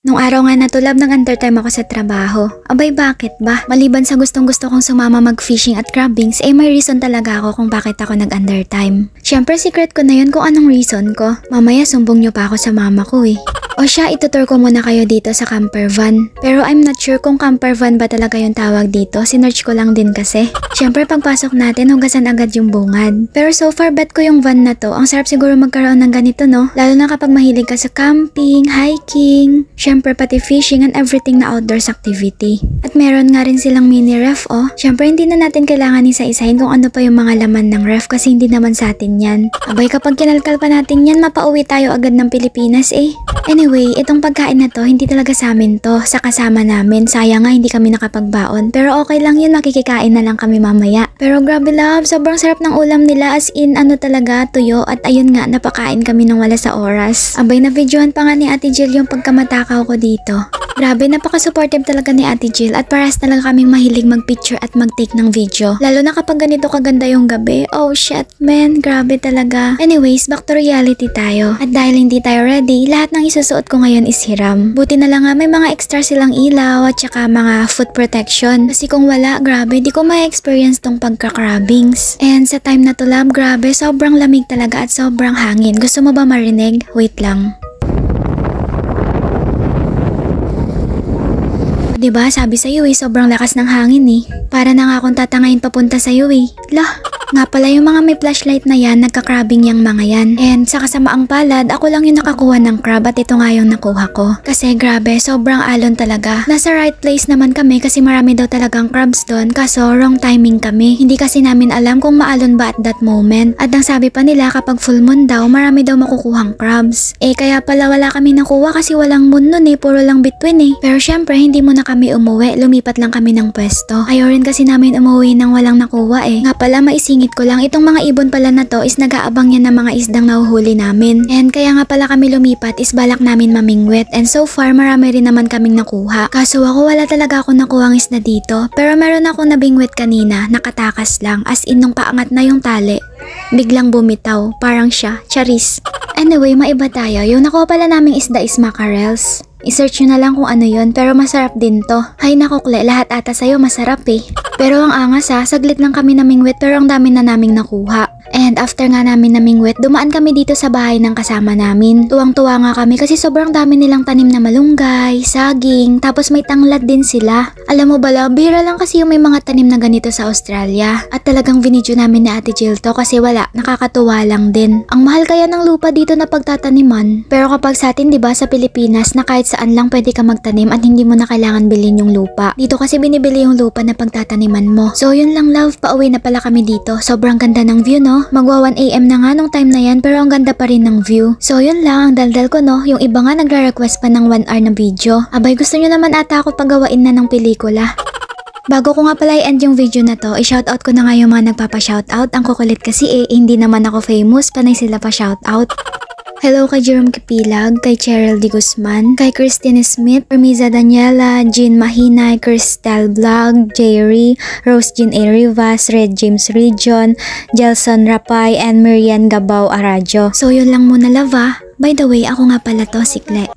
Nung araw nga natulab ng undertime ako sa trabaho. Abay bakit ba? Maliban sa gustong gusto kong sumama mag-fishing at crabbings, may reason talaga ako kung bakit ako nag-undertime. Siyempre secret ko na yun kung anong reason ko. Mamaya sumbong nyo pa ako sa mama ko eh. O siya, itutur ko muna kayo dito sa camper van. Pero I'm not sure kung camper van ba talaga yung tawag dito. Sinearch ko lang din kasi. Siyempre pagpasok natin, hugasan agad yung bungad. Pero so far bet ko yung van na to. Ang sarap siguro magkaroon ng ganito no? Lalo na kapag mahilig ka sa camping, hiking, siyempre pati fishing and everything na outdoors activity. At meron nga rin silang mini ref oh. Siyempre hindi na natin kailangan isa-isahin kung ano pa yung mga laman ng ref kasi hindi naman sa atin yan. Abay kapag kinalkal pa natin yan, mapauwi tayo agad ng Pilipinas eh. Anyway, itong pagkain na to, hindi talaga sa amin to. Sa kasama namin, sayang nga hindi kami nakapagbaon. Pero okay lang yun, makikikain na lang kami mamaya. Pero grabe love, sobrang sarap ng ulam nila as in ano talaga, tuyo. At ayun nga, napakain kami ng wala sa oras. Abay na videohan pa nga ni Ate Jill yung pagkamatakaw ko dito. Grabe, napaka-supportive talaga ni Ate Jill at parehas talaga kaming mahilig mag-picture at mag-take ng video. Lalo na kapag ganito kaganda yung gabi. Oh shit man, grabe talaga. Anyways, back to reality tayo. At dahil hindi tayo ready, lahat ng isusuot ko ngayon is hiram. Buti na lang nga may mga extra silang ilaw at saka mga foot protection. Kasi kung wala, grabe, di ko ma-experience tong pagka-crabbings. And sa time na to love, grabe, sobrang lamig talaga at sobrang hangin. Gusto mo ba marinig? Wait lang. Diba, sabi sa'yo sobrang lakas ng hangin eh. Para na nga akong tatangayin papunta sa'yo eh. Lah, nga pala yung mga may flashlight na yan, nagka-crabbing yung mga yan. And sa kasamaang palad, ako lang yung nakakuha ng crab at ito nga yung nakuha ko. Kasi grabe, sobrang alon talaga. Nasa right place naman kami kasi marami daw talagang crabs doon, kaso wrong timing kami. Hindi kasi namin alam kung maalon ba at that moment. At ang sabi pa nila kapag full moon daw, marami daw makukuhang crabs. Kaya pala wala kami nakuha kasi walang moon nun puro lang between Pero syempre, hindi mo na kami umuwi, lumipat lang kami ng pwesto. Ayaw rin kasi namin umuwi nang walang nakuha Nga pala maisingit ko lang, itong mga ibon pala na to is nag-aabang yan ng mga isdang nahuhuli namin. And kaya nga pala kami lumipat is balak namin mamingwit. And so far, marami rin naman kaming nakuha. Kaso ako wala talaga ako nakuhang isda dito. Pero meron akong nabingwit kanina, nakatakas lang. As in nung paangat na yung tali, biglang bumitaw. Parang siya, charis. Anyway, maiba tayo. Yung nakuha pala naming isda is mackerels. I-search nyo na lang kung ano yun, pero masarap din to. Hay nakukle, lahat ata sa'yo masarap Pero ang angas saglit lang kami namingwit pero ang dami na naming nakuha. And after nga namin namingwit, dumaan kami dito sa bahay ng kasama namin. Tuwang-tuwa nga kami kasi sobrang dami nilang tanim na malunggay, saging, tapos may tanglad din sila. Alam mo bala, bihira lang kasi yung may mga tanim na ganito sa Australia. At talagang vinidyo namin ni Ate Jill to kasi wala, nakakatuwa lang din. Ang mahal kaya ng lupa dito na pagtataniman. Pero kapag sa atin diba sa Pilipinas na kahit saan lang pwede ka magtanim at hindi mo na kailangan bilhin yung lupa. Dito kasi binibili yung lupa na pagtataniman mo. So yun lang love, pauwi na pala kami dito. Sobrang ganda ng view no? Magwa 1 AM na nga nung time na yan pero ang ganda pa rin ng view. So yun lang, ang daldal ko no, yung iba nga nagre-request pa ng 1 hour na video. Abay gusto nyo naman ata ako pagawain na ng pelikula. Bago ko nga pala i-end yung video na to, i-shoutout ko na nga yung mga nagpapa-shoutout. Ang kukulit kasi hindi naman ako famous, panay sila pa shoutout. Hello kay Jerome Kapilag, kay Cheryl D. Guzman, kay Christine Smith, Permiza Daniela, Jean Mahinay, Cristal Vlog, Jerry, Rose Jean A. Rivas, Red James Region, Jelson Rapay, and Miriam Gabao Arajo. So yun lang muna love. By the way, ako nga pala to, Sikle.